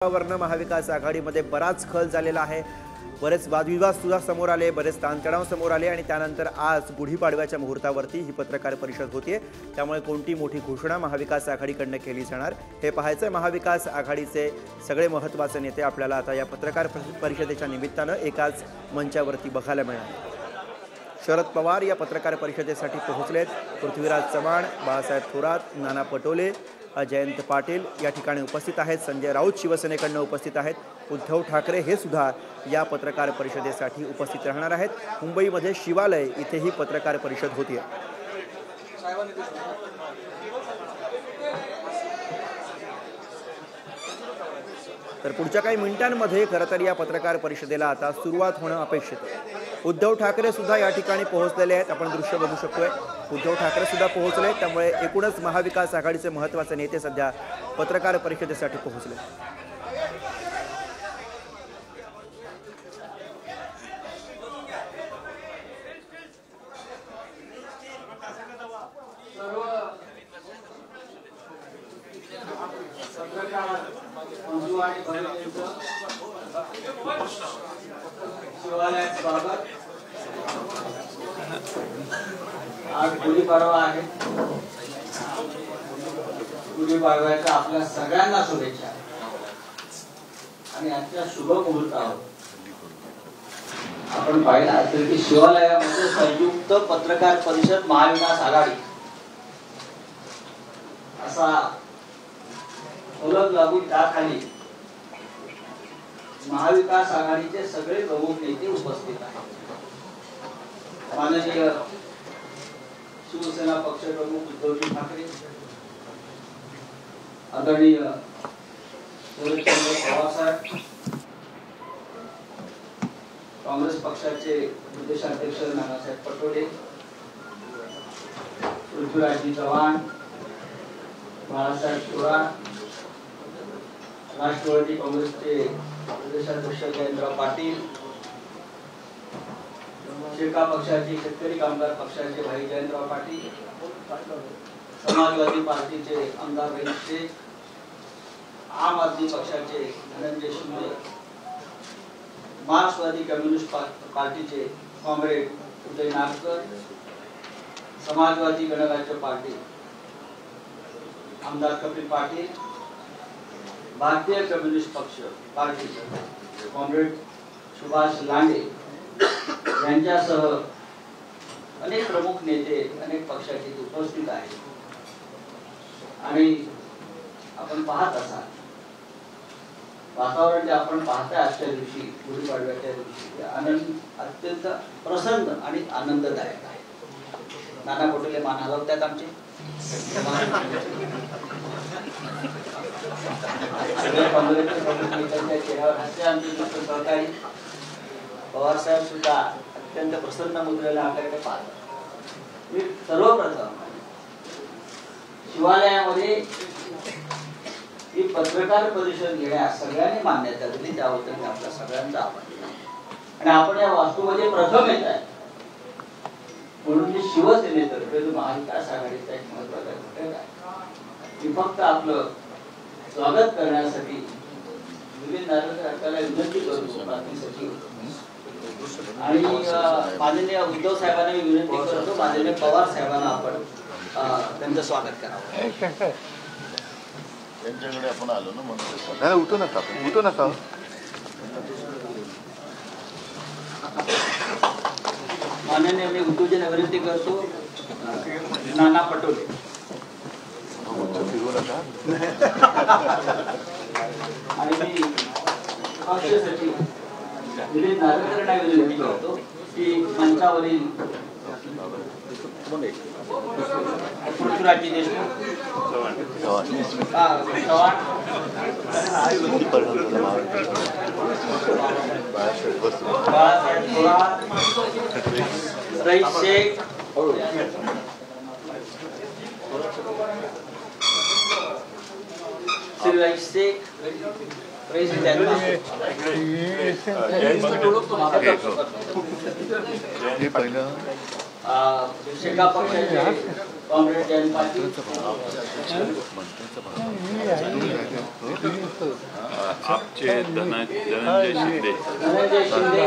वर्ण महाविकास आघाडीमध्ये बराच खल झालेला आहे। बरेच वादविवाद सुद्धा समोर आले, बरेच ताणतणाव समोर आले आणि त्यानंतर आज गुढीपाडव्याच्या मुहूर्तावरती ही पत्रकार परिषद होतीये। त्यामुळे कोणती मोठी घोषणा महाविकास आघाडीकडून केली जाणार हे पाहायचं। महाविकास आघाडीचे सगळे महत्त्वाचे नेते आपल्याला आता या पत्रकार परिषदेच्या निमित्तानं एकाच मंचावरती बघायला मिळणार। शरद पवार या पत्रकार परिषदेसाठी पोहोचलेत। पृथ्वीराज चव्हाण, बाळासाहेब थोरात, नाना पटोले, जयंत पाटील या ठिकाणी उपस्थित आहेत। संजय राऊत शिवसेनेकडून उपस्थित आहेत। उद्धव ठाकरे हे सुद्धा या पत्रकार परिषदेसाठी उपस्थित राहणार आहेत। मुंबईमध्ये शिवालय इथे ही पत्रकार परिषद होतीये। तर पुढच्या काही मिनिटांमध्ये खरं तर या पत्रकार परिषदेला आता सुरुवात होणं अपेक्षित आहे। उद्धव ठाकरे सुद्धा या ठिकाणी पोहोचलेले आहेत। आपण दृश्य बघू शकतोय, उद्धव ठाकरे सुद्धा पोहोचले। त्यामुळे एकूणच महाविकास आघाडीचे महत्त्वाचे नेते सध्या पत्रकार परिषदेसाठी पोहोचले। आज गुढीपाडवा आहे। गुढीपाडव्याच्या आपल्या सगळ्यांना शुभेच्छा आणि आजच्या शुभ मुहूर्तावर आपण पाहिलं असेल की शिवालयामध्ये संयुक्त पत्रकार परिषद महाविकास आघाडी असा ओळख लागून त्याखाली महाविकास आघाडीचे सगळे प्रमुख नेते उपस्थित आहेत। माननीय शिवसेना पक्षप्रमुख उद्धवजी ठाकरे, आदरणीय शरदचंद्र पवार साहेब, काँग्रेस पक्षाचे प्रदेशाध्यक्ष नानासाहेब पटोले, पृथ्वीराज चव्हाण, बाळासाहेब थोरात, राष्ट्रवादी काँग्रेसचे प्रदेशाध्यक्ष जयंतराव पाटील, शेका पक्षाचे शेतकरी कामगार पक्षाचे भाई जयंतराव पाटील, समाजवादी पार्टीचे आमदार रहीम शेख, आम आदमी पक्षाचे धनंजय शिंदे, मार्क्सवादी कम्युनिस्ट पार्टीचे कॉम्रेड उदय नागकर, समाजवादी गणराज्य पार्टी आमदार कपिल पाटील, भारतीय कम्युनिस्ट पक्ष पार्टीचे कॉम्रेड सुभाष लांडे यांच्यासह अनेक प्रमुख नेते अनेक पक्षाचे उपस्थित आहेत। आणि आपण पाहत असाल वातावरण जे आपण पाहताय आजच्या दिवशी गुढीपाडव्याच्या दिवशी आनंद अत्यंत प्रसन्न आणि आनंददायक आहे। नाना पटोले मान हलवतात आमचे, चेहऱ्यावर हास्य आमचे सहकारी पवार साहेब सुद्धा अत्यंत प्रसन्न मुद्रेला आमच्याकडे पाहतात। मी सर्वप्रथम शिवालयामध्ये ही पत्रकार परिषद घेण्यास सगळ्यांनी मान्यता दिली, त्याबद्दल मी आपल्या सगळ्यांचा आभार आणि आपण या वास्तूमध्ये प्रथम येत आहे म्हणून मी शिवसेनेतर्फे जो महाविकास आघाडीचा एक महत्त्वाचा घटक आहे मी फक्त आपलं स्वागत करण्यासाठी विविध नागरिकांना विनंती करतो बातमीसाठी आणि माननीय उद्धव साहेबांना मी विनंती करतो माननीय पवार साहेबांना आपण त्यांचं स्वागत करावं। त्यांच्याकडे आपण आलो ना म्हणून उठू नका, उठू नका। माननीय मी उद्धवजींना विनंती करतो नाना पटोले फिरू नका आणि मी पक्ष सचिव विविध नागरिकांना विनंती करतो की मंचावरील पृथ्वीराज देशमुख, चव्हाण, बाळासाहेब थोरात, रहीम शेख, श्री रहीम शेख, शेका पक्षाचे कॉम्रेड जयंत पाटील, आपचे धनंजय शिंदे. धनंजय शिंदे,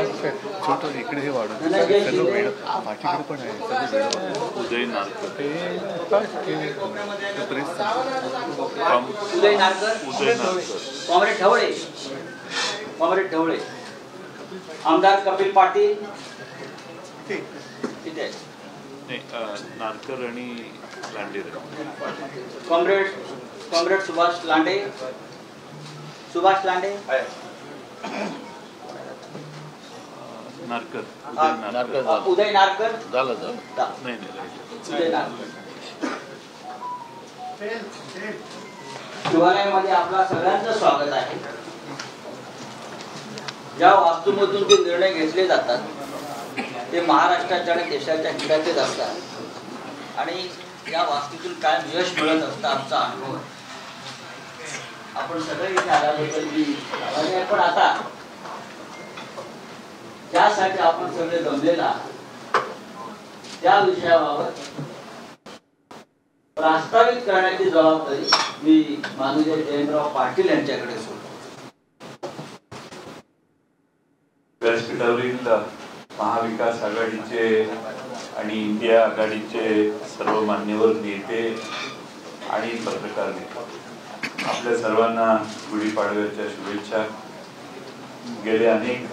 छोटं इकडे हे वाढून धनंजय सगळं शिंदे, वेळ पाठीकडे पण आहे सगळं वेळ वाढून. उदय नारकर. ते काय ते बरेच उदय नारकर, उदय नारकर. कॉम्रेड ढवळे, कॉम्रेड ढवळे, आमदार कपिल पाटील तिथे आहेत. नाही, नारकर आणि लांडेर. Comrade comrade Subhash Lande, Subhash Lande, Narkar. हा, उदय नारकर. उदय नारकर, झालं नाही नाही. उदय नारकर. शिवालयामध्ये आपला सगळ्यांचं स्वागत आहे. ज्या वास्तूमधून जे निर्णय घेतले जातात ते महाराष्ट्राच्या आणि देशाच्या हिताचेच असतात आणि या वास्तूतून कायम यश मिळत असतं. आमचा अनुभव आहे. आपण सगळे इथे आल्याबद्दल मी आभारी आहे. पण आता ज्यासाठी आपण सगळे जमलेला त्या विषयाबाबत प्रास्ताविक करण्याची जबाबदारी मी माननीय जयंतराव पाटील यांच्याकडे सोडतो. व्यासपीठावरील महाविकास आघाडीचे आणि इंडिया आघाडीचे सर्व मान्यवर नेते आणि पत्रकार नेते, आपल्या सर्वांना गुढीपाडव्याच्या शुभेच्छा. गेले अनेक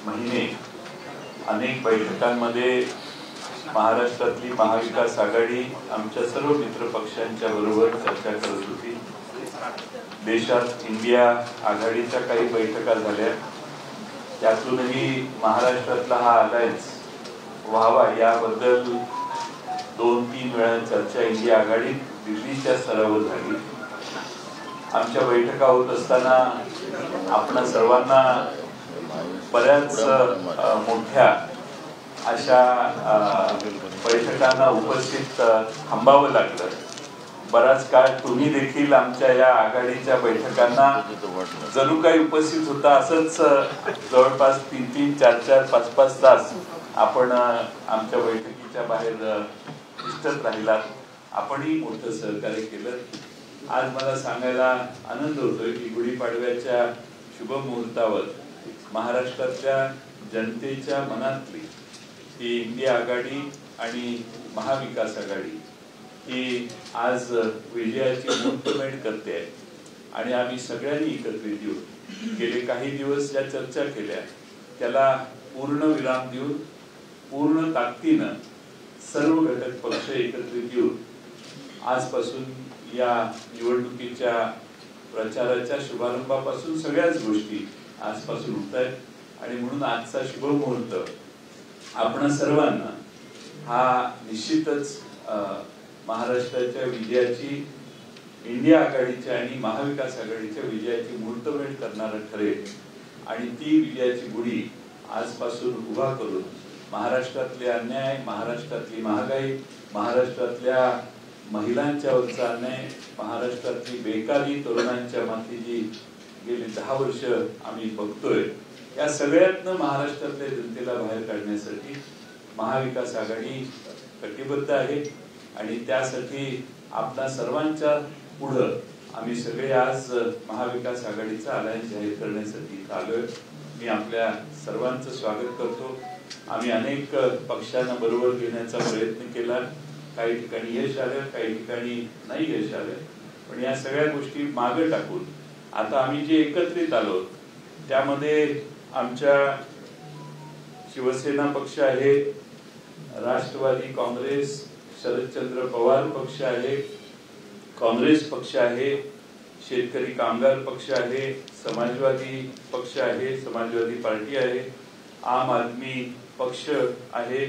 महिने अनेक बैठकांमध्ये महाराष्ट्रातली महाविकास आघाडी आमच्या सर्व मित्र पक्षांच्या बरोबर चर्चा करत होती. देशात इंडिया आघाडीच्या काही बैठका झाल्या. त्यातूनही महाराष्ट्रातला हा अलायन्स व्हावा याबद्दल 2-3 वेळा चर्चा इंडिया आघाडीत दिल्लीच्या स्तरावर झाली. आमच्या बैठका होत असताना आपण सर्वांना बऱ्याच मोठ्या अशा बैठकांना उपस्थित थांबावं लागलं. बराच काळ तुम्ही देखील आमच्या या आघाडीच्या बैठकांना जणू काही उपस्थित होता. असंच जवळपास 3-3, 4-4, 5-5 तास आपण आमच्या बैठकीच्या बाहेर दिसत राहिलात. आपणही मोठं सहकार्य केलं. आज मला सांगायला आनंद होतोय की गुढीपाडव्याच्या शुभ मुहूर्तावर महाराष्ट्रातल्या जनतेच्या मनातली ही इंडिया आघाडी आणि महाविकास आघाडी ही आज विजयाची मुहूर्तमेढ करते आहे. आणि आम्ही सगळ्यांनी एकत्रित येऊन गेले काही दिवस ज्या चर्चा केल्या त्याला पूर्ण विराम देऊन पूर्ण ताकदीनं सर्व घटक पक्ष एकत्रित येऊन आजपासून या निवडणुकीच्या प्रचाराच्या शुभारंभापासून सगळ्याच गोष्टी आजपासून होत आहेत. आणि म्हणून आजचा शुभ मुहूर्त आपण सर्वांना हा निश्चितच महाराष्ट्राच्या विजयाची, इंडिया आघाडीच्या आणि महाविकास आघाडीच्या विजयाची मुहूर्तमेढ करणारा ठरेल. आणि ती विजयाची गुढी आजपासून उभा करून महाराष्ट्रातले अन्याय, महाराष्ट्रातली महागाई, महाराष्ट्रातल्या महिलांच्यावरचा अन्याय, महाराष्ट्रातली बेकारी, तरुणांच्या माथी जी गेली 10 वर्ष आम्ही बघतोय, या सगळ्यातनं महाराष्ट्रातल्या जनतेला बाहेर काढण्यासाठी महाविकास आघाडी कटिबद्ध आहे. आणि त्यासाठी आपल्या सर्वांच्या पुढं आम्ही सगळे आज महाविकास आघाडीचा अलायन्स जाहीर करण्यासाठी इथं आलोय. मी आपल्या सर्वांचं स्वागत करतो. आम्ही अनेक पक्षांना बरोबर घेण्याचा प्रयत्न केला. काही ठिकाणी यश आलं, काही ठिकाणी नाही यश आलं. पण या सगळ्या गोष्टी मागे टाकून आता आम्ही जे एकत्रित आलो त्यामध्ये आमच्या शिवसेना पक्ष आहे, राष्ट्रवादी काँग्रेस, शरदचंद्र पवार पक्ष आहे, काँग्रेस पक्ष आहे, शेतकरी कामगार पक्ष आहे, समाजवादी पक्ष आहे, समाजवादी पार्टी आहे, आम आदमी पक्ष आहे,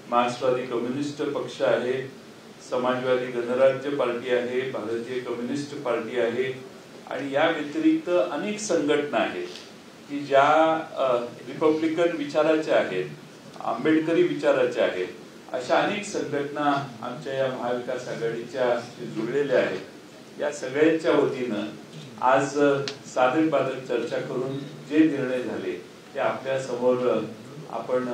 मार्क्सवादी कम्युनिस्ट पक्ष आहे, समाजवादी गणराज्य पार्टी आहे, भारतीय कम्युनिस्ट पार्टी आहे. आणि या व्यतिरिक्त अनेक संघटना आहेत की ज्या रिपब्लिकन विचाराच्या आहेत, आंबेडकरी विचाराच्या आहेत. अशा अनेक संघटना आमच्या या महाविकास आघाडीच्या जुळलेल्या आहेत. या सगळ्यांच्या वतीनं आज साधक बाधक चर्चा करून जे निर्णय झाले ते आपल्या समोर आपण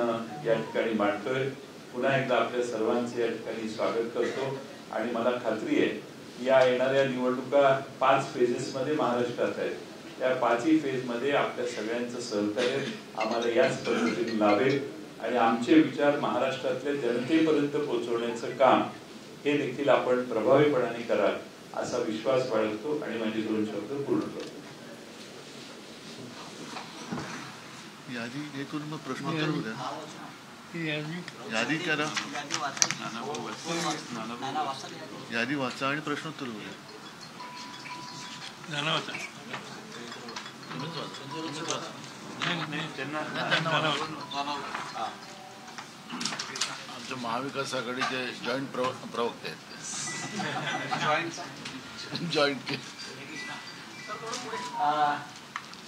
या ठिकाणी मांडतोय. पुन्हा एकदा आपल्या सर्वांचे या ठिकाणी स्वागत करतो. आणि मला खात्री आहे या येणाऱ्या निवडणुका 5 फेजेस मध्ये महाराष्ट्रात आहेत. या 5ही फेजमध्ये आपल्या सगळ्यांचं सहकार्य आम्हाला याच पद्धतीने लाभेल आणि आमचे विचार महाराष्ट्रातल्या जनतेपर्यंत पोहोचवण्याचं काम हे देखील आपण प्रभावीपणाने कराल असा विश्वास बाळगतो आणि माझे 2 शब्द पूर्ण करतो. यादी हे करून मग प्रश्नोत्तर उद्या यादी करा, यादी वाचा आणि प्रश्नोत्तर उद्या. आमच्या महाविकास आघाडीचे जॉईंट प्रवक्ते आहेत ते. जॉईंट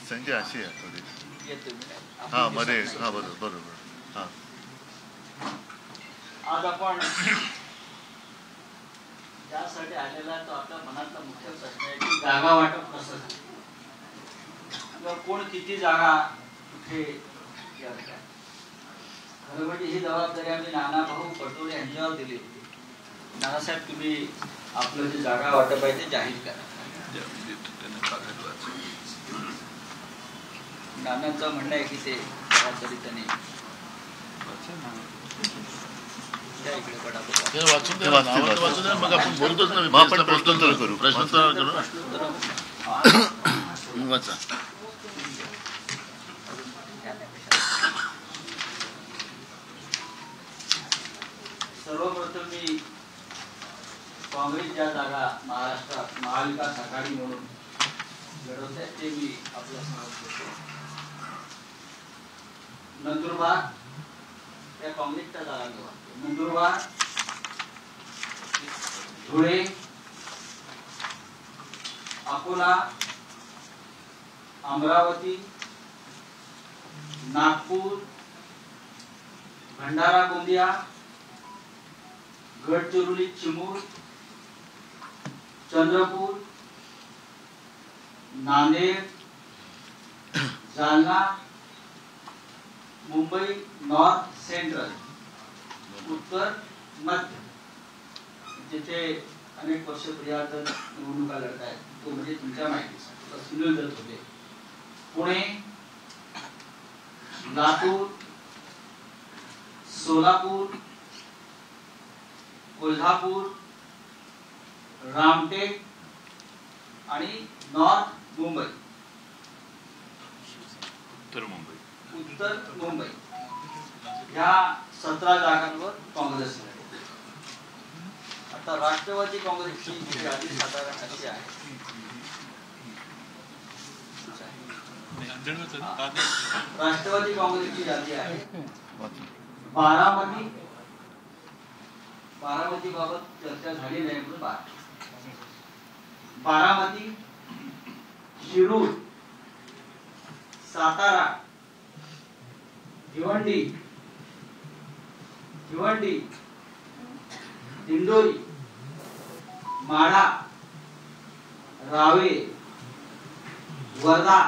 संजय अशी आहे थोडी. हा मध्ये हा बरोबर हा. आज आपण त्यासाठी आलेला तो आपल्या मनातला मुख्य प्रश्न आहे की जागा वाटप कसं झालं किंवा कोण किती जागा कुठे खरं म्हणजे ही जबाबदारी आम्ही नानाभाऊ पटोले यांच्यावर दिली होती. नानासाहेब तुम्ही आपलं जे जागा वाटप आहे ते जाहीर करा. नानांचं म्हणणं आहे की ते जबाबदारी त्यांनी वाचून मग आपण बोलतोच ना, आपण प्रश्नोत्तर करू. प्रश्नोत्तर वाचा. सर्वप्रथम मी काँग्रेस ज्या जागा महाराष्ट्रात महाविकास आघाडी म्हणून लढवत आहे ते मी आपल्या समोर घेतो. नंदुरबार त्या काँग्रेसच्या जागा घेऊ. नंदुरबार, धुळे, अकोला, अमरावती, नागपूर, भंडारा गोंदिया, गडचिरोली चिमूर, चंद्रपूर, नांदेड, जालना, मुंबई नॉर्थ सेंट्रल, उत्तर मध्य जिथे अनेक वर्ष पर्यंत निवडणुका लढत आहेत तो म्हणजे तुमच्या माहितीसाठी सुनील दत्त होते. पुणे, लातूर, सोलापूर, कोल्हापूर, रामटेक आणि नॉर्थ मुंबई, उत्तर मुंबई ह्या 17 जागांवर काँग्रेस लढेल. आता राष्ट्रवादी काँग्रेसची यादी साधारण अशी आहे. राष्ट्रवादी काँग्रेसची यादी आहे. बारामती बाबत चर्चा झाली नाही म्हणून बारामती, शिरूर, सातारा, भिवंडी, दिंडोरी, माढा, रावे, वर्धा,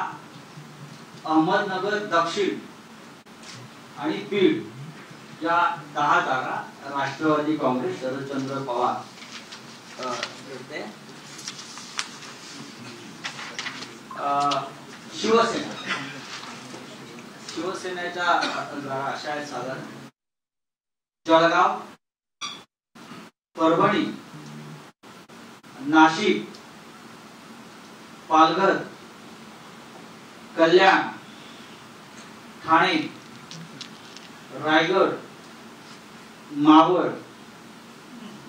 अहमदनगर दक्षिण आणि बीड या 10 जागा राष्ट्रवादी काँग्रेस शरदचंद्र पवार घेते. शिवसेनेच्या जागा अशा आहेत साधारण जळगाव, परभणी, नाशिक, पालघर, कल्याण, ठाणे, रायगड, मावळ,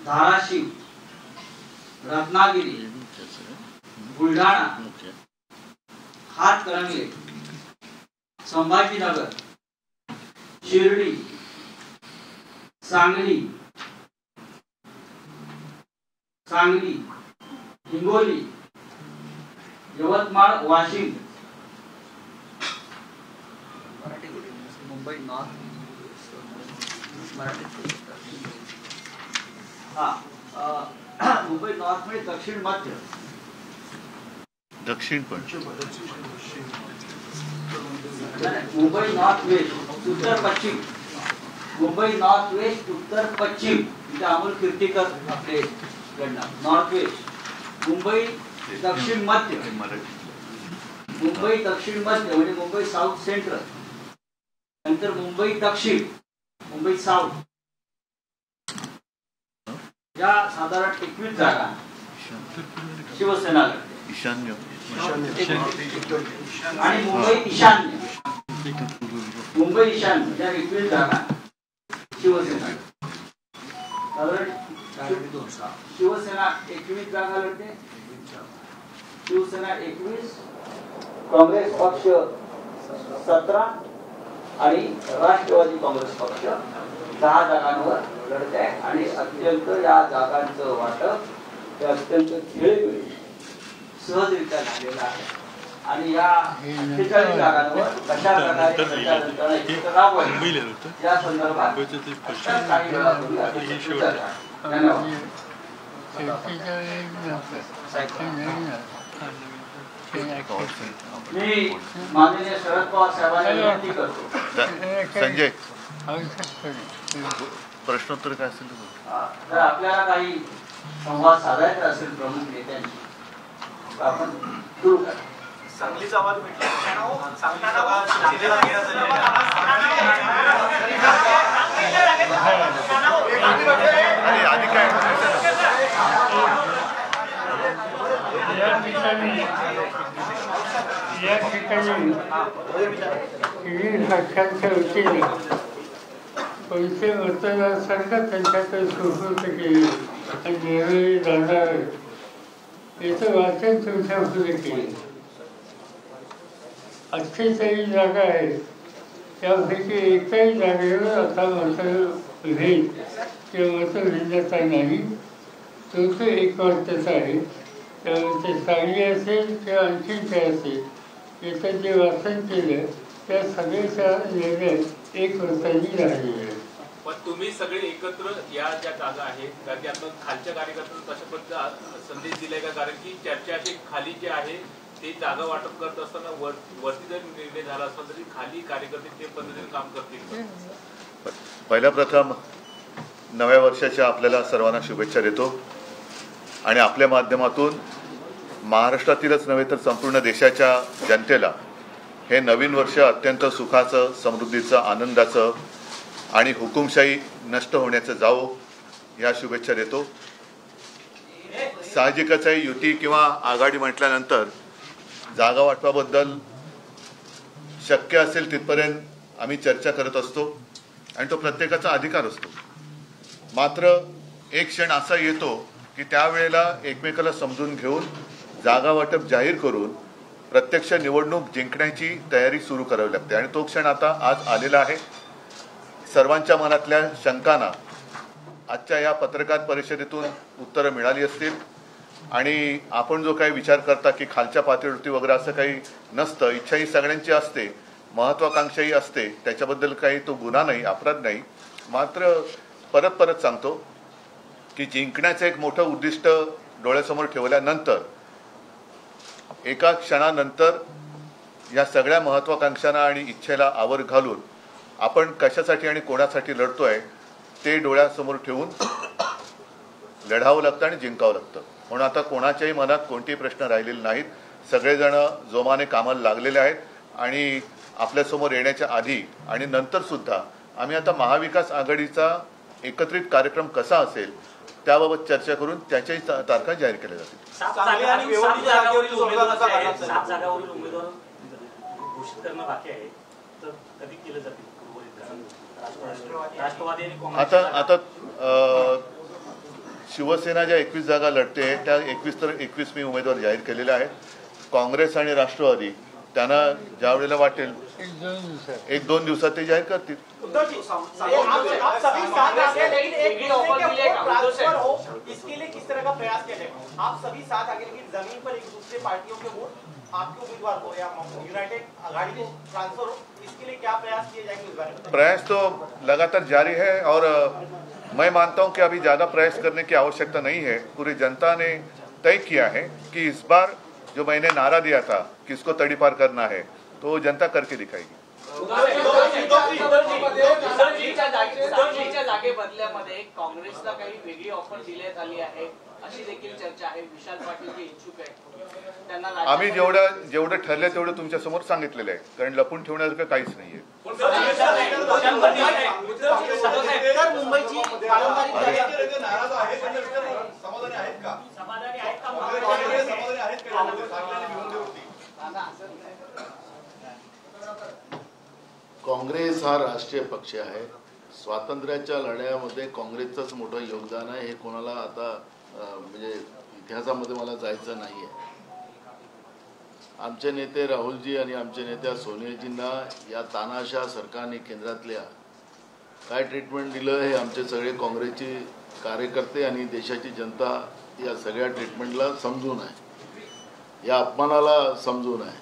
धाराशिव, रत्नागिरी, बुलढाणा, हातकणंगले, संभाजीनगर, शिर्डी, सांगली, हिंगोली, यवतमाळ, वाशिम, मुंबई नॉर्थ, मुंबई नॉर्थ म्हणजे दक्षिण मध्य, दक्षिण पण मुंबई नॉर्थ वेस्ट, उत्तर पश्चिम, मुंबई नॉर्थ वेस्ट, उत्तर पश्चिम इथे अमोल कीर्तीकर आपले गणना. नॉर्थ वेस्ट, मुंबई दक्षिण मध्य, मुंबई दक्षिण मध्य म्हणजे मुंबई साऊथ सेंट्रल, नंतर मुंबई दक्षिण, मुंबई साऊथ, या साधारण 21 जागा शिवसेना लढते. ईशान्य आणि मुंबई ईशान्य, मुंबई ईशान्य या 21 जागा शिवसेना. साधारण शिवसेना 21 जागा लढते, शिवसेना 21, काँग्रेस पक्ष 17 आणि राष्ट्रवादी काँग्रेस पक्ष 10 जागांवर लढत आहे. आणि अत्यंत या जागांचं वाटप हे अत्यंत खेळीमेळी सहजरित्या झालेलं आहे. आणि या 48 जागांवर कशा प्रकारे प्रचार यंत्रणा एकत्र राबवावी या संदर्भात काही वेळापूर्वी आपण चर्चा झाली. धन्यवाद. मी माननीय शरद पवार साहेबांना विनंती करतो, संजय प्रश्नोत्तर काय असेल जर आपल्याला काही संवाद साधायचा असेल प्रमुख नेत्यांशी तर आपण सुरू करा. सांगलीचा आवाज आणि आधी काय या ठिकाणी साक्षांच्या वतीने पैसे मतदारसंघ त्यांच्याकडे सुपूर्द केली आणि नेहमी जाणार याचं वाचन तुमच्या पुढे केले. 48 जागा आहेत, त्यापैकी एकाही जागेवर आता मतभेद किंवा मतभिन्नता नाही. तो एक वाक्याचा आहे. त्यामुळे ते सांगली असेल किंवा आणखी काय असेल याचं जे वाचन केलं त्या सगळ्याचा निर्णय एक वर्षांनी झालेला आहे. पण तुम्ही सगळे एकत्र या ज्या जागा आहेत, कारण की आपण खालच्या कार्यकर्त्यांना तशा पद्धतीचा संदेश दिलाय का? कारण की चर्चा अशी खाली जे आहे ते जागा वाटप करत असताना वरती जर निर्णय झाला असला तरी खाली कार्यकर्ते ते पद्धतीने काम करतील. पहिल्या प्रथम नव्या वर्षाच्या आपल्याला सर्वांना शुभेच्छा देतो आणि आपल्या माध्यमातून महाराष्ट्रातीलच नव्हे तर संपूर्ण देशाच्या जनतेला हे नवीन वर्ष अत्यंत सुखाचं, समृद्धीचं, आनंदाचं आणि हुकुमशाही नष्ट होण्याचं जावो ह्या शुभेच्छा देतो. साहजिकच आहे, युती किंवा आघाडी म्हटल्यानंतर जागा वाटपाबद्दल शक्य असेल तिथपर्यंत आम्ही चर्चा करत असतो आणि तो प्रत्येकाचा अधिकार असतो. मात्र एक क्षण असा येतो की त्यावेळेला एकमेकाला समजून घेऊन जागा वाटप जाहीर करून प्रत्यक्ष निवडणूक जिंकण्याची तयारी सुरू करावी लागते आणि तो क्षण आता आज आलेला आहे. सर्वांच्या मनातल्या शंकांना आजच्या या पत्रकार परिषदेतून उत्तरं मिळाली असतील आणि आपण जो काही विचार करता की खालच्या पातळीवरती वगैरे असं काही नसतं, इच्छा ही सगळ्यांची असते, महत्वाकांक्षाही असते, त्याच्याबद्दल काही तो गुन्हा नाही, अपराध नाही. मात्र परत परत सांगतो की जिंकण्याचं एक मोठं उद्दिष्ट डोळ्यासमोर ठेवल्यानंतर एका क्षणानंतर या सगळ्या महत्वाकांक्षांना आणि इच्छेला आवर घालून आपण कशासाठी आणि कोणासाठी लढतोय ते डोळ्यासमोर ठेवून लढावं लागतं आणि जिंकावं लागतं. म्हणून आता कोणाच्याही मनात कोणतेही प्रश्न राहिलेले नाहीत. सगळेजण जोमाने कामाला लागलेले आहेत आणि आपल्यासमोर येण्याच्या आधी आणि नंतर सुद्धा आम्ही आता महाविकास आघाडीचा एकत्रित कार्यक्रम कसा असेल त्याबाबत चर्चा करून त्याच्याही तारखा जाहीर केल्या जातील. 7 जागावरील उमेदवार घोषित करणं बाकी आहे, तर कधी केलं जातील? राष्ट्रवादी आणि आता शिवसेना ज्या 21 जागा लढते त्या 21 मी उमेदवार जाहीर केलेले आहेत. काँग्रेस आणि राष्ट्रवादी त्यांना ज्या वेळेला वाटेल 1-2 दिवसात ते जाहीर करतील. इसके लिए किस तरह का प्रयास किया जाए? आप सभी साथ आगे लेकिन जमीन पर एक दूसरे पार्टियों के वोट आपके उम्मीदवार को या यूनाइटेड आघाड़ी को ट्रांसफर हो, इसके लिए क्या प्रयास किए जाएंगे? इस बारे में प्रयास तो लगातार जारी है और मैं मानता हूं कि अभी ज़्यादा प्रयास करने की आवश्यकता नहीं है. पूरी जनता ने तय किया है कि इस बार जो मैंने नारा दिया था किसको तड़ीपार करना है तो जनता करके दिखाएगी. जागे बदल्यामध्ये काँग्रेसला काही वेगळी ऑफर देण्यात आली आहे अशी देखील चर्चा आहे. विशाल पाटील जे इच्छुक आहेत त्यांना आम्ही जेवढं ठरलं तेवढं तुमच्या समोर सांगितलेलं आहे, कारण लपून ठेवण्यासारखं काहीच नाहीये. तर मुंबईची काँग्रेस हा राष्ट्रीय पक्ष आहे. स्वातंत्र्याच्या लढ्यामध्ये काँग्रेसचंच मोठं योगदान आहे. हे कोणाला आता म्हणजे इतिहासामध्ये मला जायचं नाही आहे. आमचे नेते राहुलजी आणि आमच्या नेत्या सोनियाजींना या तानाशा सरकारने केंद्रातल्या काय ट्रीटमेंट दिलं हे आमचे सगळे काँग्रेसचे कार्यकर्ते आणि देशाची जनता या सगळ्या ट्रीटमेंटला समजून आहे, या अपमानाला समजून आहे.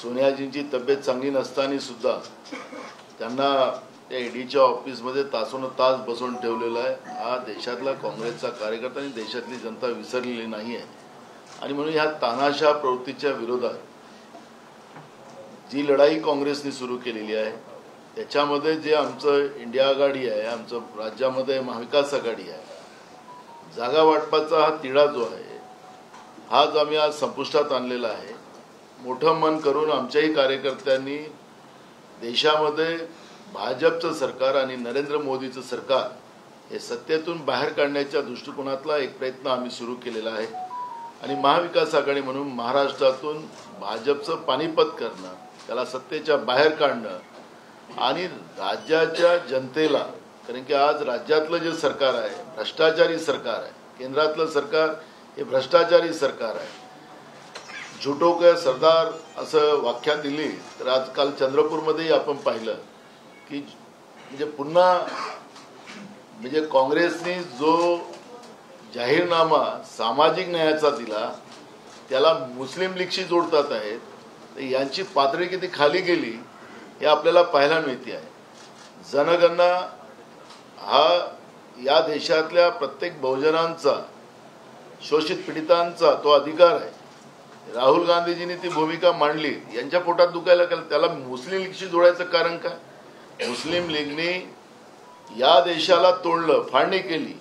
सोनियाजींची तब्येत चांगली नसताना सुद्धा त्यांना त्या ईडीच्या ऑफिसमध्ये तासोनतास बसवून ठेवलेला आहे. हा देशातला काँग्रेसचा कार्यकर्ता आणि देशातली जनता विसरलेली नाही आहे. आणि म्हणून ह्या तानाशा प्रवृत्तीच्या विरोधात जी लढाई काँग्रेसने सुरू केलेली आहे त्याच्यामध्ये जे आमचं इंडिया आघाडी आहे, आमचं राज्यामध्ये महाविकास आघाडी आहे, जागा वाटपाचा हा तिढा जो आहे हाच आम्ही आज संपुष्टात आणलेला आहे. मोठं मन करून आमच्याही कार्यकर्त्यांनी देशामध्ये भाजपचं सरकार आणि नरेंद्र मोदीचं सरकार हे सत्तेतून बाहेर काढण्याच्या दृष्टिकोनातला एक प्रयत्न आम्ही सुरू केलेला आहे. आणि महाविकास आघाडी म्हणून महाराष्ट्रातून भाजपचं पानिपत करणं, त्याला सत्तेच्या बाहेर काढणं आणि राज्याच्या जनतेला, कारण की आज राज्यातलं जे सरकार आहे भ्रष्टाचारी सरकार आहे, केंद्रातलं सरकार हे भ्रष्टाचारी सरकार आहे. झुटो के सरदार असं व्याख्या दिली तर आजकाल चंद्रपूरमध्येही आपण पाहिलं की म्हणजे पुन्हा म्हणजे काँग्रेसने जो जाहीरनामा सामाजिक न्यायाचा दिला त्याला मुस्लिम लीगशी जोडतात आहेत. तर यांची पातळी किती खाली गेली हे आपल्याला पाहायला मिळते आहे. जनगणना हा या देशातल्या प्रत्येक बहुजनांचा, शोषित पीडितांचा तो अधिकार आहे. राहुल गांधीजींनी ती भूमिका मांडली, यांच्या पोटात दुखायला त्याला मुस्लिम लीगशी जोडायचं कारण काय? मुस्लिम लीगने या देशाला तोडलं, फाळणी केली.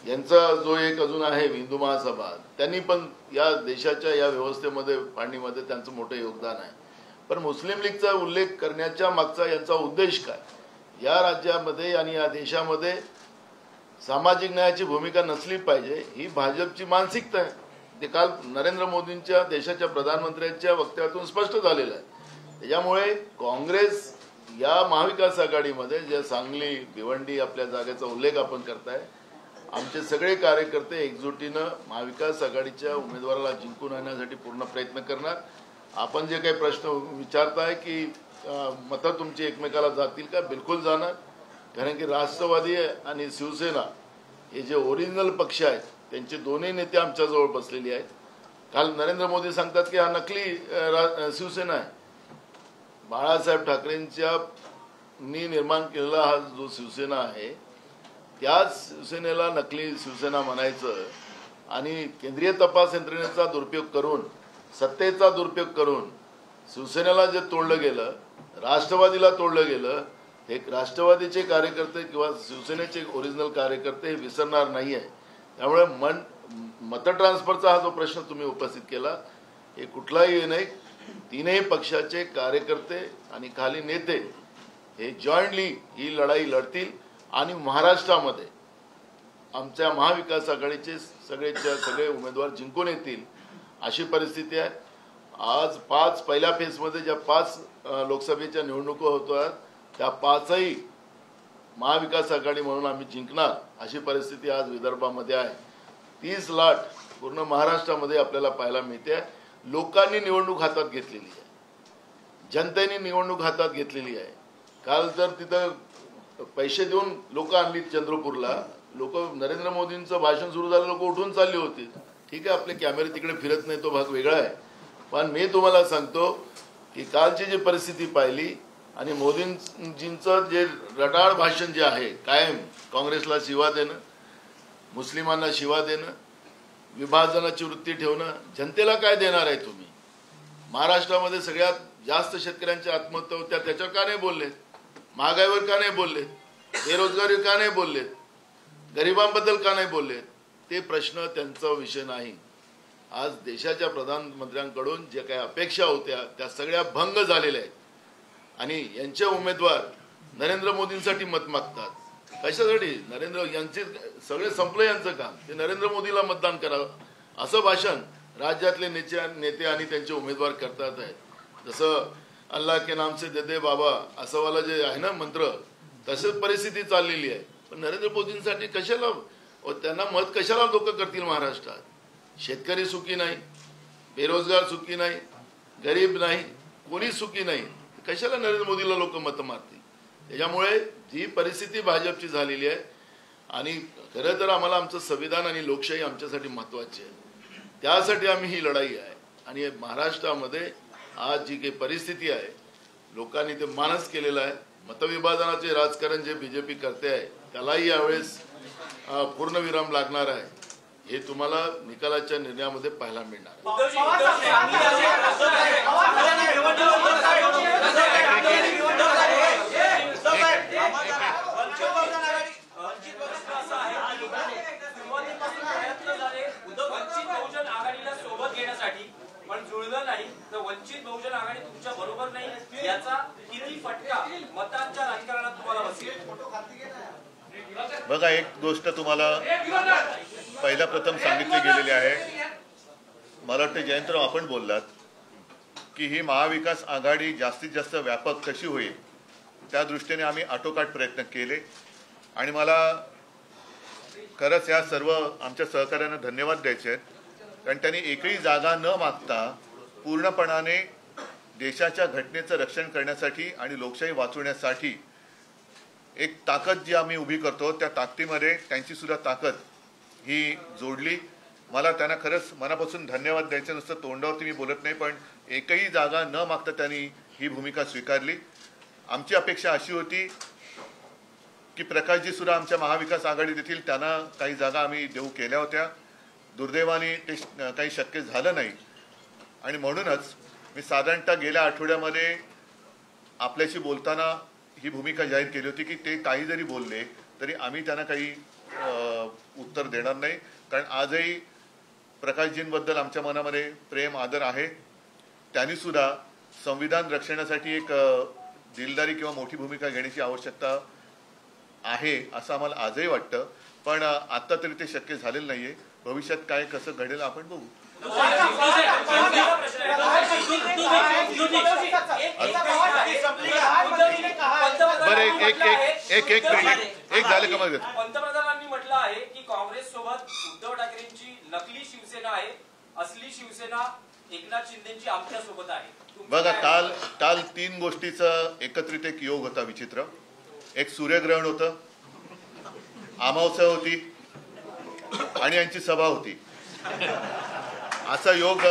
यांचा जो एक अजून आहे हिंदू महासभा, त्यांनी पण या देशाच्या या व्यवस्थेमध्ये फाळणीमध्ये त्यांचं मोठं योगदान आहे. पण मुस्लिम लीगचा उल्लेख करण्याच्या मागचा यांचा उद्देश काय? या राज्यामध्ये आणि या देशामध्ये सामाजिक न्यायाची भूमिका नसली पाहिजे ही भाजपची मानसिकता आहे. ते काल नरेंद्र मोदींच्या देशाच्या प्रधानमंत्र्यांच्या वक्तव्यातून स्पष्ट झालेलं आहे. त्याच्यामुळे काँग्रेस या महाविकास आघाडीमध्ये जे सांगली, भिवंडी आपल्या जागेचा उल्लेख आपण करताय, आमचे सगळे कार्यकर्ते एकजुटीनं महाविकास आघाडीच्या उमेदवाराला जिंकून आणण्यासाठी पूर्ण प्रयत्न करणार. आपण जे काही प्रश्न विचारताय की मतं तुमची एकमेकाला जातील का, बिलकुल जाणार. कारण की राष्ट्रवादी आणि शिवसेना हे जे ओरिजिनल पक्ष आहेत त्यांचे दोन्ही नेते आमच्याजवळ बसलेले आहेत. काल नरेंद्र मोदी सांगतात की हा नकली शिवसेना आहे. बाळासाहेब ठाकरेंच्या निर्माण केलेला हा जो शिवसेना आहे त्याच शिवसेनेला नकली शिवसेना म्हणायचं आणि केंद्रीय तपास यंत्रणेचा दुरुपयोग करून, सत्तेचा दुरुपयोग करून शिवसेनेला जे तोडलं गेलं, राष्ट्रवादीला तोडलं गेलं, हे राष्ट्रवादीचे कार्यकर्ते किंवा शिवसेनेचे ओरिजिनल कार्यकर्ते हे विसरणार नाही आहे. त्यामुळे मत ट्रान्सफरचा हा जो प्रश्न तुम्ही उपस्थित केला हे कुठलाही नाही. तीनही पक्षाचे कार्यकर्ते आणि खाली नेते हे जॉईंटली ही लढाई लढतील आणि महाराष्ट्रामध्ये आमच्या महाविकास आघाडीचे सगळे उमेदवार जिंकून येतील अशी परिस्थिती आहे. आज पहिल्या फेजमध्ये ज्या 5 लोकसभेच्या निवडणुका होतात त्या 5ही महाविकास आघाडी म्हणून आम्ही जिंकणार अशी परिस्थिती आज विदर्भामध्ये आहे. 30 लाट पूर्ण महाराष्ट्रामध्ये आपल्याला पाहायला मिळते. लोकांनी निवडणूक हातात घेतलेली आहे, जनतेने निवडणूक हातात घेतलेली आहे. काल तर तिथं पैसे देऊन लोक आणली चंद्रपूरला. लोक नरेंद्र मोदींचं भाषण सुरू झालं, लोक उठून चालली होती. ठीक आहे, आपले कॅमेरे तिकडे फिरत नाही, तो भाग वेगळा आहे. पण मी तुम्हाला सांगतो की कालची जी परिस्थिती पाहिली आणि मोदींजींचं जे रटाळ भाषण जे आहे, कायम काँग्रेसला शिवा देणं, मुस्लिमांना शिवा देणं, विभाजनाची वृत्ती ठेवणं, जनतेला काय देणार आहे तुम्ही? महाराष्ट्रामध्ये सगळ्यात जास्त शेतकऱ्यांच्या आत्महत्या होत्या, त्याच्यावर का नाही बोलले? महागाईवर का नाही बोलले? बेरोजगारीवर का नाही बोलले? गरिबांबद्दल का नाही बोलले? ते प्रश्न त्यांचा विषय नाही. आज देशाच्या प्रधानमंत्र्यांकडून जे काही अपेक्षा होत्या त्या सगळ्या भंग झालेल्या आहेत आणि यांचे उमेदवार नरेंद्र मोदींसाठी मत मागतात. कशासाठी? नरेंद्र यांचे सगळे संपलं यांचं काम, ते नरेंद्र मोदीला मतदान करावं असं भाषण राज्यातले नेते आणि त्यांचे उमेदवार करतात आहेत. जसं अल्लाह के नाम से दे दे बाबा असं वाला जे आहे ना मंत्र, तसंच परिस्थिती चाललेली आहे. पण नरेंद्र मोदींसाठी कशाला त्यांना मत कशाला लोक करतील महाराष्ट्रात? शेतकरी सुखी नाही, बेरोजगार सुखी नाही, गरीब नाही, कोणी सुखी नाही, कशाला नरेंद्र मोदीला लोक मत मारतील? त्याच्यामुळे जी परिस्थिती भाजपची झालेली आहे आणि खरं तर आम्हाला आमचं संविधान आणि लोकशाही आमच्यासाठी महत्त्वाची आहे. त्यासाठी आम्ही ही लढाई आहे. आणि महाराष्ट्रामध्ये आज जी काही परिस्थिती आहे लोकांनी ते मानस केलेलं आहे. मतविभाजनाचे राजकारण जे बीजेपी करते आहे त्यालाही यावेळेस पूर्णविराम लागणार आहे. हे तुम्हाला निकालाच्या निर्णयामध्ये पाहायला मिळणार आहे. पण जुळलं नाही तर वंचित बहुजन आघाडी तुमच्या बरोबर नाही याचा किती फटका मतांच्या राजकारणात तुम्हाला बसेल? बघा, एक गोष्ट तुम्हाला पहिला प्रथम सांगितली गेलेली आहे. मला वाटतं जयंतराव आपण बोललात की ही महाविकास आघाडी जास्तीत जास्त व्यापक कशी होईल त्या दृष्टीने आम्ही आटोकाट प्रयत्न केले. आणि मला खरंच या सर्व आमच्या सहकार्यांना धन्यवाद द्यायचे आहेत, कारण त्यांनी एकही जागा न मागता पूर्णपणाने देशाच्या घटनेचं रक्षण करण्यासाठी आणि लोकशाही वाचवण्यासाठी एक ताकद जी आम्ही उभी करतो त्या ताकदीमध्ये त्यांची सुद्धा ताकद ही जोडली. मला त्यांना खरंच मनापासून धन्यवाद द्यायचे. नुसतं तोंडावरती मी बोलत नाही, पण एकही जागा न मागता त्यांनी ही भूमिका स्वीकारली. आमची अपेक्षा अशी होती की प्रकाशजी सुद्धा आमच्या महाविकास आघाडीत येतील, त्यांना काही जागा आम्ही देऊ केल्या होत्या. दुर्दैवाने ते काही शक्य झालं नाही आणि म्हणूनच मी साधारणतः गेल्या आठवड्यामध्ये आपल्याशी बोलताना ही भूमिका जाहीर केली होती की ते काही जरी बोलले तरी आम्ही त्यांना काही उत्तर देणार नाही. कारण आजही प्रकाशजींबद्दल आमच्या मनामध्ये प्रेम आदर आहे. त्यांनी सुद्धा संविधान रक्षणासाठी एक दिलदारी किंवा मोठी भूमिका घेण्याची आवश्यकता आहे असं आम्हाला आजही वाटतं. पण आत्ता तरी ते शक्य झालेलं नाहीये. भविष्यात काय कसं घडेल आपण बघू. बरं, एक झालं का मग? पंतप्रधानांनी म्हटलं आहे की काँग्रेस सोबत उद्धव ठाकरेंची नकली शिवसेना आहे, असली शिवसेना एकनाथ शिंदेची आमच्या सोबत आहे. बघा, काल 3 गोष्टीचा एकत्रित एक योग होता विचित्र. एक सूर्यग्रहण होतं, अमावस्या होती आणि यांची सभा होती. असा योग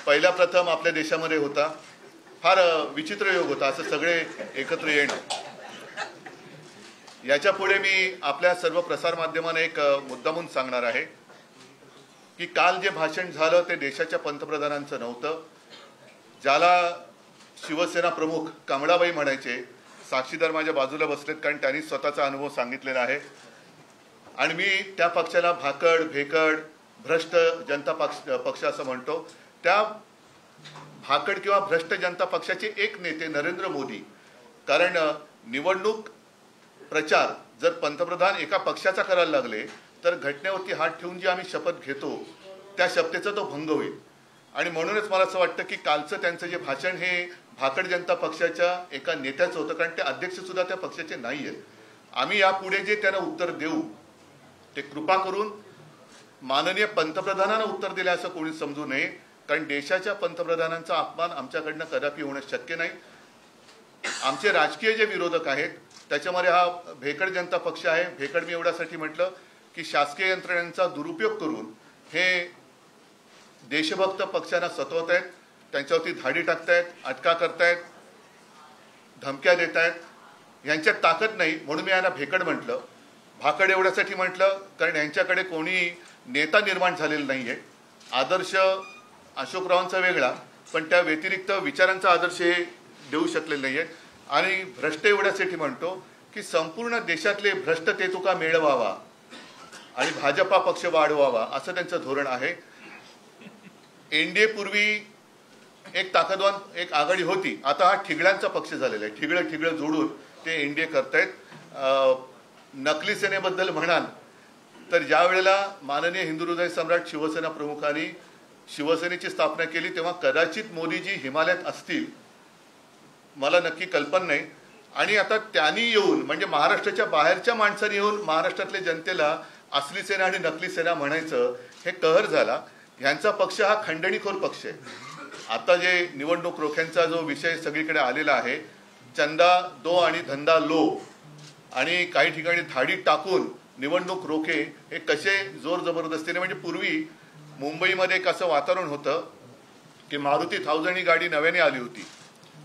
पहिला प्रथम आपल्या देशामध्ये होता. फार विचित्र योग होता, असं सगळे एकत्र येणं. याच्या पुढे मी आपल्या सर्व प्रसारमाध्यमांना एक मुद्दामून सांगणार आहे की काल जे भाषण झालं ते देशाच्या पंतप्रधानांचं नव्हतं. ज्याला शिवसेना प्रमुख कमळाबाई म्हणायचे, साक्षीदार माझ्या बाजूला बसलेत कारण त्यांनी स्वतःचा अनुभव सांगितलेला आहे. आणि मी त्या पक्षाला भाकड, भेकड, भ्रष्ट जनता पक्ष असं म्हणतो. त्या भाकड किंवा भ्रष्ट जनता पक्षाचे एक नेते नरेंद्र मोदी, कारण निवडणूक प्रचार जर पंतप्रधान एका पक्षाचा करायला लागले तर घटनेवरती हात ठेवून जी आम्ही शपथ घेतो त्या शपथेचा तो भंग होईल. आणि म्हणूनच मला असं वाटतं की कालचं त्यांचं जे भाषण हे भाकड जनता पक्षाच्या एका नेत्याचं होतं, कारण ते अध्यक्ष सुद्धा त्या पक्षाचे नाही आहेत. आम्ही यापुढे जे त्यांना उत्तर देऊ ते कृपा करून माननीय पंतप्रधानांना उत्तर दिले असं कोणी समजू नये, कारण देशाच्या पंतप्रधानांचा अपमान आमच्याकडनं कदापि होणं शक्य नाही. आमचे राजकीय जे विरोधक आहेत त्याच्यामध्ये हा भेकड जनता पक्ष आहे. भेकड मी एवढ्यासाठी म्हटलं की शासकीय यंत्रणेचा दुरुपयोग करून हे देशभक्त पक्षांना सतवत आहेत, त्यांच्यावरती धाडी टाकतायत, अटका करतायत, धमक्या देत आहेत. यांच्यात ताकद नाही म्हणून मी यांना भेकड म्हटलं. भाकड एवढ्यासाठी म्हटलं कारण यांच्याकडे कोणी नेता निर्माण झालेला नाहीये. आदर्श अशोकरावांचा वेगळा, पण त्या व्यतिरिक्त विचारांचा आदर्श हे देऊ शकलेले नाहीये. आणि भ्रष्ट एवढ्यासाठी म्हणतो की संपूर्ण देशातले भ्रष्ट ते तुका मेळवावा आणि भाजपा पक्ष वाढवावा असं त्यांचं धोरण आहे. एनडीए पूर्वी एक ताकदवान एक आघाडी होती, आता हा ठिगळ्यांचा पक्ष झालेला आहे. ठिगळं जोडून ते एनडीए करतायत. नकली सेनेबद्दल म्हणाल तर ज्या वेळेला माननीय हिंदू हृदय सम्राट शिवसेना प्रमुखांनी शिवसेनेची स्थापना केली तेव्हा कदाचित मोदीजी हिमालयात असतील, मला नक्की कल्पना नाही. आणि आता त्यांनी येऊन म्हणजे महाराष्ट्राच्या बाहेरच्या माणसांनी येऊन महाराष्ट्रातल्या जनतेला असली सेना आणि नकली सेना म्हणायचं हे कहर झाला. ह्यांचा पक्ष हा खंडणीखोर पक्ष आहे. आता जे निवडणूक रोख्यांचा जो विषय सगळीकडे आलेला आहे, चंदा दो आणि धंदा लो, आणि काही ठिकाणी थाळी टाकून निवडणूक रोखे हे कसे जोर जबरदस्तीने, म्हणजे पूर्वी मुंबईमध्ये एक असं वातावरण होतं की मारुती 1000 ही गाडी नव्याने आली होती.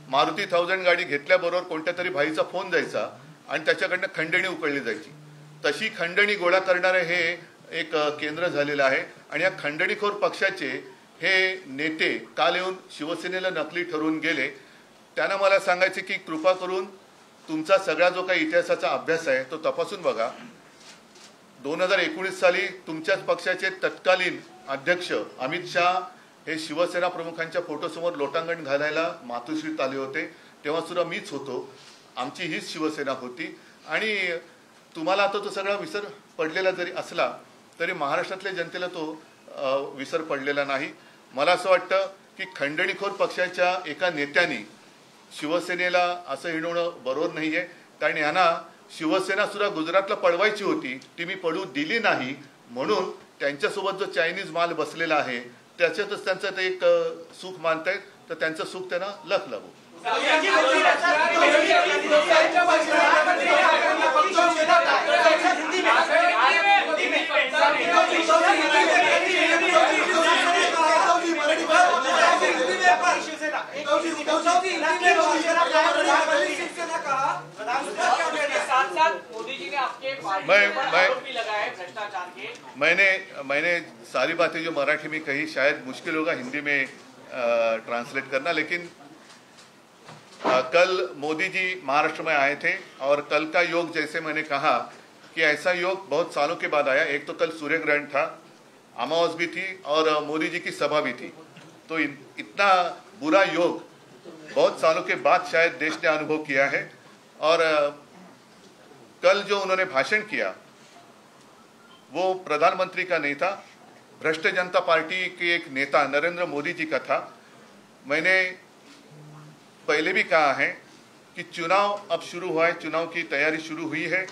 मारुती 1000 गाडी घेतल्याबरोबर कोणत्या तरी भाईचा फोन जायचा आणि त्याच्याकडनं खंडणी उकळली जायची. तशी खंडणी गोळा करणारे हे एक केंद्र झालेलं आहे. आणि या खंडणीखोर पक्षाचे हे नेते काल येऊन शिवसेनेला नकली ठरवून गेले. त्यांना मला सांगायचे की कृपा करून तुमचा सगळा जो काही इतिहासाचा अभ्यास आहे तो तपासून बघा. 2019 साली तुमच्याच पक्षाचे तत्कालीन अध्यक्ष अमित शहा हे शिवसेना प्रमुखांच्या फोटोसमोर लोटांगण घालायला मातोश्रीत आले होते, तेव्हा सुद्धा मीच होतो. आमची हीच शिवसेना होती. आणि तुम्हाला आता तो सगळा विसर पडलेला जरी असला तरी महाराष्ट्रातल्या जनतेला तो विसर पडलेला नाही. मला असं वाटतं की खंडणीखोर पक्षाच्या एका नेत्याने शिवसेनेला असं हिणवणं बरोबर नाहीये. कारण यांना शिवसेना सुद्धा गुजरातला पळवायची होती, ती मी पळू दिली नाही, म्हणून त्यांच्यासोबत जो चायनीज माल बसलेला आहे त्याच्यातच त्यांचं ते एक सुख मानतायत. तर त्यांचं सुख त्यांना लख लागू. मैंने सारी बातें जो मराठी में कही शायद मुश्किल होगा हिंदी में ट्रांसलेट करना, लेकिन कल मोदी जी महाराष्ट्र में आए थे और कल का योग जैसे मैंने कहा कि ऐसा योग बहुत सालों के बाद आया. एक तो कल सूर्य ग्रहण था, अमावस भी थी और मोदी जी की सभा भी थी. तो इतना बुरा योग बहुत सालों के बाद शायद देश ने अनुभव किया है. और कल जो उन्होंने भाषण किया वो प्रधानमंत्री का नहीं था, भ्रष्ट जनता पार्टी के एक नेता नरेंद्र मोदी जी का था. मैंने पहले भी कहा है कि चुनाव अब शुरू हुआ है, चुनाव की तैयारी शुरू हुई है.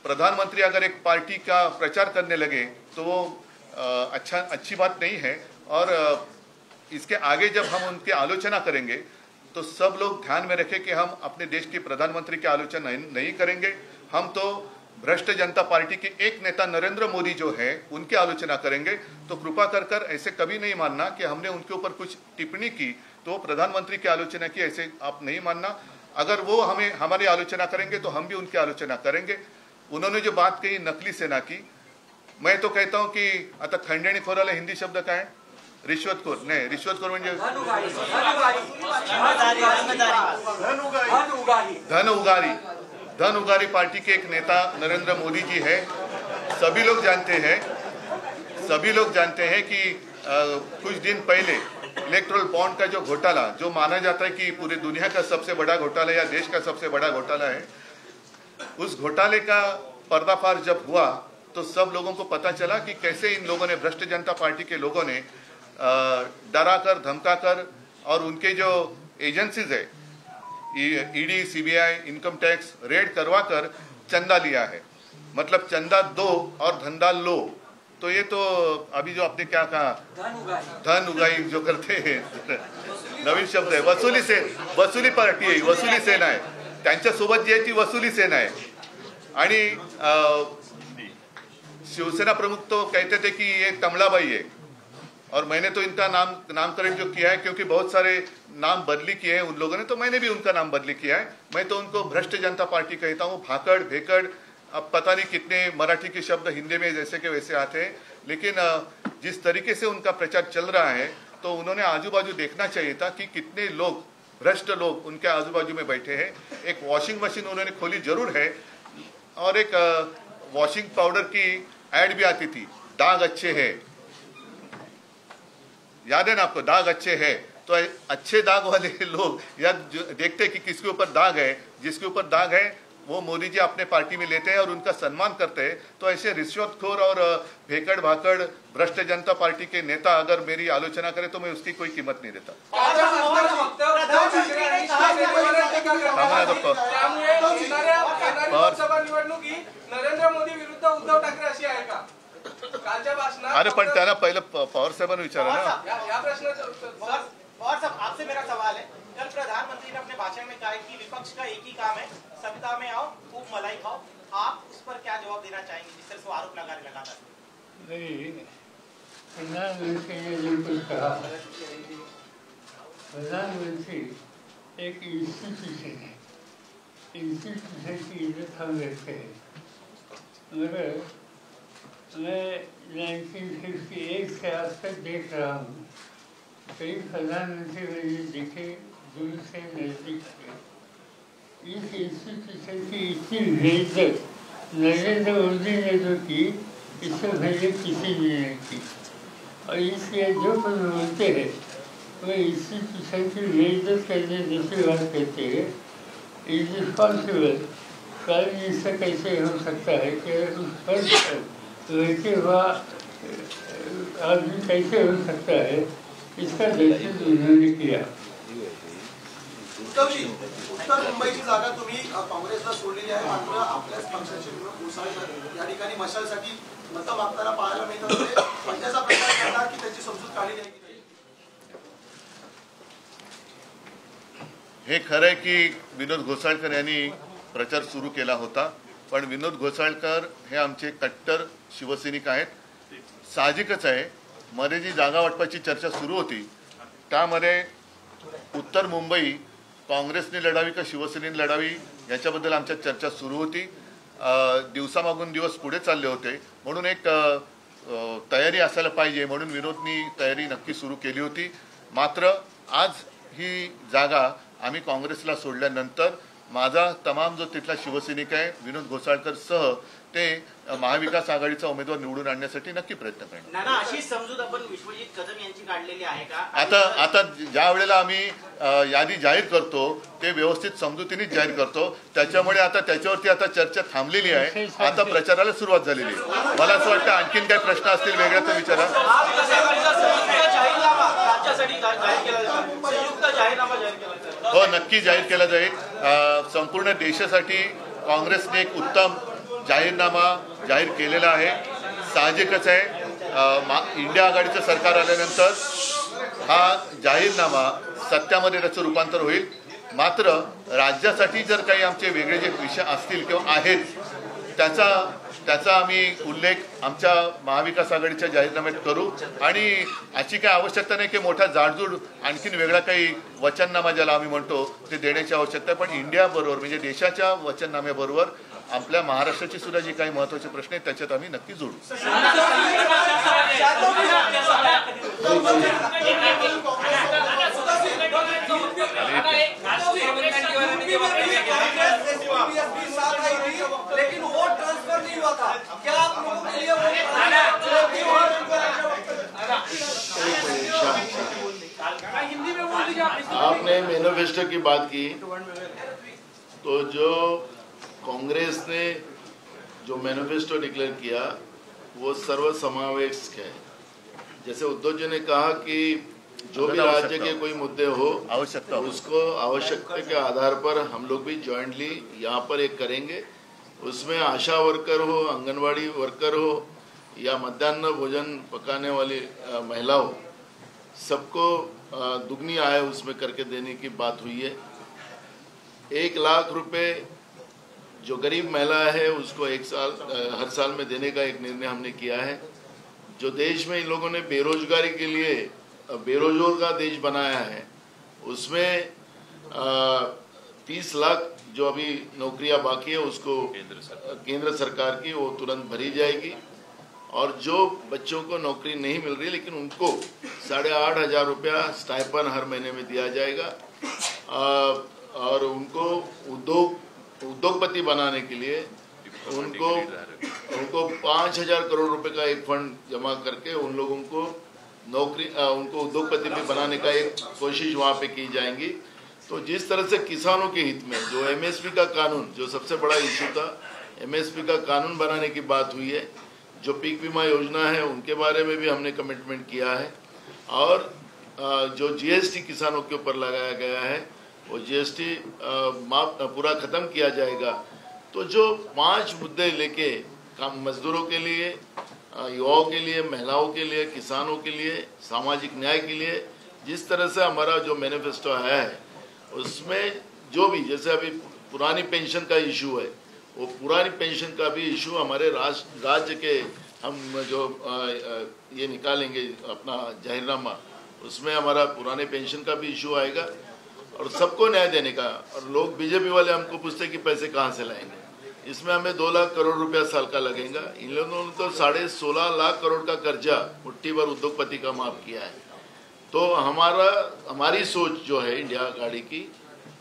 प्रधानमंत्री अगर एक पार्टी का प्रचार करने लगे तो वो अच्छी बात नहीं है. और इसके आगे जब हम उनकी आलोचना करेंगे तो सब लोग ध्यान में रखें कि हम अपने देश के प्रधानमंत्री की आलोचना नहीं करेंगे. हम तो भ्रष्ट जनता पार्टी के एक नेता नरेंद्र मोदी जो है उनकी आलोचना करेंगे. तो कृपा कर ऐसे कभी नहीं मानना कि हमने उनके ऊपर कुछ टिप्पणी की तो प्रधानमंत्री की आलोचना की, ऐसे आप नहीं मानना. अगर वो हमारी आलोचना करेंगे तो हम भी उनकी आलोचना करेंगे. उन्होंने जो बात कही नकली सेना की, मैं तो कहता हूं कि आता खंडणीखोराला हिंदी शब्द काय आहे? रिश्वतखोर नाही, रिश्वतखोर म्हणजे धन उगारी पार्टी के एक नेता नरेंद्र मोदी जी है. सभी लोग जानते हैं कि कुछ दिन पहले इलेक्ट्रल बॉन्ड का जो घोटाला, जो माना जाता है कि पूरी दुनिया का सबसे बड़ा घोटाला या देश का सबसे बड़ा घोटाला है, उस घोटाले का पर्दाफाश जब हुआ तो सब लोगों को पता चला कि कैसे इन लोगों ने, भ्रष्ट जनता पार्टी के लोगों ने डरा कर धमका कर और उनके जो एजेंसीज है ED, CBI, income tax raid करवा कर चंदा लिया है. मतलब चंदा दो और धंधा लो. तो ये तो अभी जो आपने क्या कहा, धन उगाई जो करते हैं, नवीन शब्द है. वसुली पार्टी आहे, वसुली सेना आहे. त्यांच्यासोबत जी आहे ती वसुली सेना आहे. आणि शिवसेना प्रमुख तो कहते थे कि ये कमलाबाई है, और मैंने तो इनका नामकरण जो किया है क्योंकि बहुत सारे नाम बदली किए हैं उन लोगों ने, तो मैंने भी उनका नाम बदली किया है. मैं तो उनको भ्रष्ट जनता पार्टी कहता हूँ. भाकड़ भेकड़, अब पता नहीं कितने मराठी के शब्द हिंदी में जैसे के वैसे आते हैं, लेकिन जिस तरीके से उनका प्रचार चल रहा है तो उन्होंने आजू बाजू देखना चाहिए था कि कितने लोग, भ्रष्ट लोग उनके आजू बाजू में बैठे हैं. एक वॉशिंग मशीन उन्होंने खोली जरूर है और एक वॉशिंग पाउडर की ऐड भी आती थी, दाग अच्छे है, याद है ना आपको, दाग अच्छे है। तो अच्छे दाग वाले लोग या देखते कि किसके ऊपर दाग है, जिसके ऊपर दाग है वो मोदी जी अपने पार्टी में लेते हैं और उनका सम्मान करते हैं। तो ऐसे रिश्वतखोर और भेकड़ भाकड़ भ्रष्ट जनता पार्टी के नेता अगर मेरी आलोचना करे तो मैं उसकी कोई कीमत नहीं देता। नरेंद्र मोदी विरुद्ध उद्धव ठाकरे अशी आहे का? कालच्या भाषणात अरे पण त्यांना पहिलं पवार साहेबांना विचारा ना। या प्रश्नाचं पवार साहब, आपसे मेरा सवाल है, कल प्रधानमंत्री ने अपने भाषण में कहा है कि विपक्ष का एक ही काम है, सत्ता में आओ, खूब मलाई खाओ। आप उस पर क्या जवाब देना चाहेंगे जिस तरह से वो आरोप लगाने लगा था? प्रधानमंत्री ने जो कुछ कहा, प्रधानमंत्री एक इंस्टीट्यूशन है, इंस्टीट्यूशन की इज्जत हम रखते हैं। मगर मैं 1958 से आज तक देख रहा हूँ, कई प्रधानमंत्री मैंने देखे दूर से नजदीक से। इस इंस्टीट्यूशन की इतनी इज्जत नरेंद्र मोदी ने जो की, इससे पहले किसी ने नहीं की। और इसलिए जो कुछ बोलते हैं वो इंस्टीट्यूशन की इज्जत करने जैसी बात करते हैं। इज रिस्पॉन्सिबल प्राइम मिनिस्टर कैसे हो सकता है कि उस पर वैसे हुआ आदमी कैसे हो सकता है, इसका दर्शन उन्होंने किया। उत्तर मुंबईची जागा तुम्ही काँग्रेसला सोडलेली आहे, मात्र आपल्याच पक्षाचे घोसाळकर या ठिकाणी मशालसाठी मतं मागताना पाहायला मिळत होते। पंजाचा प्रकार करणार की त्याची समजूत काढली जाईल? हे खरं आहे की विनोद घोसाळकर यांनी प्रचार सुरू केला होता, पण विनोद घोसाळकर हे आमचे कट्टर शिवसैनिक आहेत। साहजिकच आहे, मध्ये जी जागा वाटपाची चर्चा सुरू होती त्यामध्ये उत्तर मुंबई काँग्रेसने लढावी का शिवसेनेने लढावी याच्याबद्दल आमच्या चर्चा सुरू होती। दिवसामागून दिवस पुढे चालले होते, म्हणून एक तयारी असायला पाहिजे म्हणून विनोदनी तयारी नक्की सुरू केली होती। मात्र आज ही जागा आम्ही काँग्रेसला सोडल्यानंतर माझा तमाम जो तिथला शिवसैनिक आहे विनोद घोसाळकर सह ते महाविकास आघाडीचा उमेदवार निवडून आणण्यासाठी नक्की प्रयत्न करणार। नाना, अशी समजूत आपण विश्वजित कदम यांची काढलेली आहे का? आता ज्या वेळेला आम्ही यादी जाहीर करतो ते व्यवस्थित समजुतीनेच जाहीर करतो, त्याच्यामुळे आता त्याच्यावरती आता चर्चा थांबलेली आहे, आता प्रचाराला सुरुवात झालेली आहे। मला असं वाटतं आणखीन काही प्रश्न असतील वेगळ्या तर विचारा। हो, नक्की जाहीर केला जाईल। संपूर्ण देशासाठी काँग्रेसने एक उत्तम जाहीरनामा जाहीर केलेला आहे। साहजिकच आहे, इंडिया आघाडीचं सरकार आल्यानंतर हा जाहीरनामा सत्यामध्ये त्याचं रूपांतर होईल। मात्र राज्यासाठी जर काही आमचे वेगळे जे विषय असतील किंवा आहेत त्याचा आम्ही उल्लेख आमच्या महाविकास आघाडीच्या जाहीरनाम्यात करू। आणि अशी काही आवश्यकता नाही की मोठा जाडजूड आणखीन वेगळा काही वचननामा ज्याला आम्ही म्हणतो ते देण्याची आवश्यकता आहे, पण इंडिया बरोबर म्हणजे देशाच्या वचननाम्याबरोबर आपल्या महाराष्ट्राची सुद्धा जी काही महत्त्वाचे प्रश्न आहेत त्याच्यात आम्ही नक्की जोडू। लेकिन वो ट्रांसफर नहीं हुआ था, क्या आप लोगों के लिए आपने मैनिफेस्टो की बात की, तो जो कांग्रेस ने जो मैनिफेस्टो डिक्लेयर किया वो सर्वसमावेशक है। जैसे उद्धव जी ने कहा कि जो भी राज्य के कोई मुद्दे हो आवश्यकता उसको आवश्यकता के आधार पर हम लोग भी जॉइंटली यहाँ पर एक करेंगे। उसमें आशा वर्कर हो, आंगनवाड़ी वर्कर हो या मध्याह्न भोजन पकाने वाली महिला हो, सबको दुगनी आय उसमें करके देने की बात हुई है। 1 लाख रुपए जो गरीब महिला है उसको हर साल में देने का एक निर्णय हमने किया है। जो देश में इन लोगों ने बेरोजगारी के लिए बेरोजगार का देश बनाया है, उसमें 30 लाख जो अभी नौकरियां बाकी है उसको केंद्र सरकार की वो तुरंत भरी जाएगी। और जो बच्चों को नौकरी नहीं मिल रही लेकिन उनको 8,500 रुपया स्टाइपन हर महीने में दिया जाएगा। और उनको उद्योगपति बनाने के लिए उनको 5,000 करोड़ रुपए का एक फंड जमा करके उन लोगों को नौकरी उनको उद्योगपति भी बनाने का एक कोशिश वहाँ पे की जाएंगी। तो जिस तरह से किसानों के हित में जो एमएसपी का कानून, जो सबसे बड़ा इशू था, एमएसपी का कानून बनाने की बात हुई है, जो पीक बीमा योजना है उनके बारे में भी हमने कमिटमेंट किया है, और जो जीएसटी किसानों के ऊपर लगाया गया है वो जीएसटी माफ पूरा खत्म किया जाएगा। तो जो 5 मुद्दे लेके काम मजदूरों के लिए, युवाओं के लिए, महिलाओं के लिए, किसानों के लिए, सामाजिक न्याय के लिए जिस तरह से हमारा जो मैनिफेस्टो आया है उसमें जो भी, जैसे अभी पुरानी पेंशन का इशू है, वो पुरानी पेंशन का भी इशू हमारे राज्य के हम जो ये निकालेंगे अपना जाहिरनामा, उसमें हमारा पुराने पेंशन का भी इशू आएगा और सबको न्याय देने का। और लोग बीजेपी वाले हमको पूछते कि पैसे कहाँ से लाएंगे, इसमें हमें 2 लाख करोड़ रुपया साल का लगेगा। इन लोगों ने तो 16.5 लाख करोड़ का कर्जा मुट्ठी भर उद्योगपति का माफ किया है। तो हमारी सोच जो है इंडिया गाड़ी की,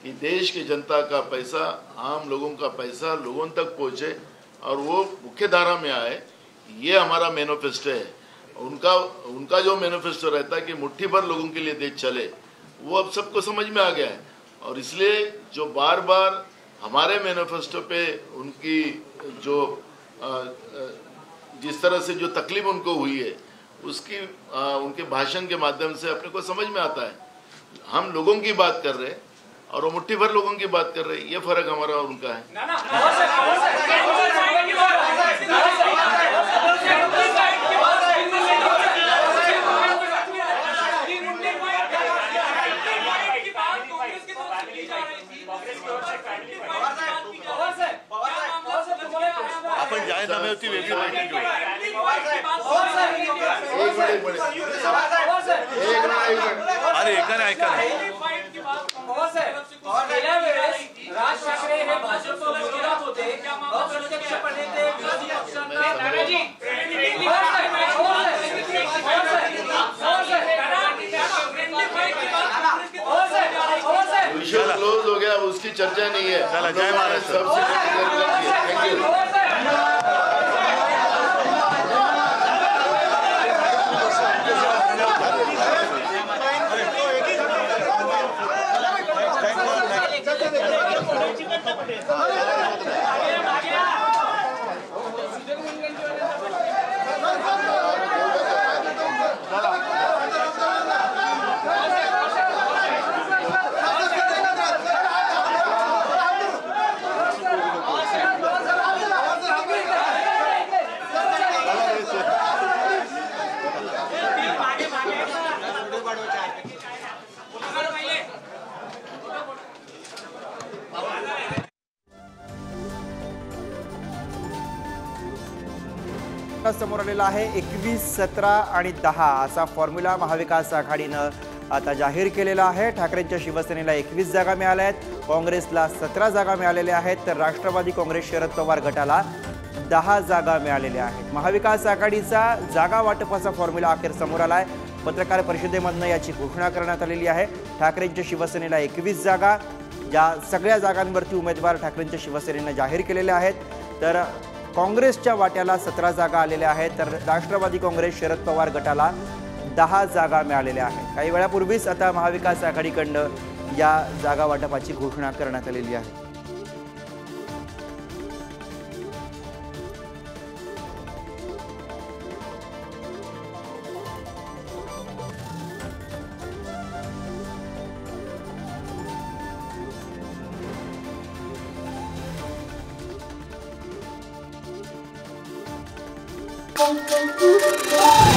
कि देश की जनता का पैसा, आम लोगों का पैसा लोगों तक पहुंचे और वो मुख्य धारा में आए, ये हमारा मैनिफेस्टो है। उनका जो मैनिफेस्टो रहता है कि मुट्ठी भर लोगों के लिए देश चले, वो अब सबको समझ में आ गया है। और इसलिए जो बार बार हमारे मैनिफेस्टो पे उनकी जो जिस तरह से जो तकलीफ उनको हुई है उसकी उनके भाषण के माध्यम से अपने को समझ में आता है। हम लोगों की बात कर रहे हैं और वो मुट्ठी भर लोगों की बात कर रहे हैं, ये फर्क हमारा और उनका है। आपण जाहीरनाम्यावरती वेगळी माहिती घेऊ। अरे एकाने ऐका गेल्या वेळेस राज ठाकरे हे भाजप विरोधात होते, अप्रत्यक्षपणे ते विरोधी पक्षांना विषय क्लोज हो गया, उसकी चर्चा नहीं है। चला, जय महाराष्ट्र। Thank you. समोर आलेला आहे 21, 17 आणि 10 असा फॉर्म्युला महाविकास आघाडीनं आता जाहीर केलेला आहे। ठाकरेंच्या शिवसेनेला 21 जागा मिळाल्या आहेत, काँग्रेसला 17 जागा मिळालेल्या आहेत, तर राष्ट्रवादी काँग्रेस शरद पवार गटाला 10 जागा मिळालेल्या आहेत। महाविकास आघाडीचा जागा वाटपाचा फॉर्म्युला अखेर समोर आलाय। पत्रकार परिषदेमधून याची घोषणा करण्यात आलेली आहे। ठाकरेंच्या शिवसेनेला 21 जागा, या सगळ्या जागांवरती उमेदवार ठाकरेंच्या शिवसेनेने जाहीर केलेले आहेत, तर काँग्रेसच्या वाट्याला 17 जागा आलेल्या आहेत, तर राष्ट्रवादी काँग्रेस शरद पवार गटाला 10 जागा मिळालेल्या आहेत। काही वेळापूर्वीच आता महाविकास आघाडीकडून या जागा वाटपाची घोषणा करण्यात आलेली आहे। Thank you.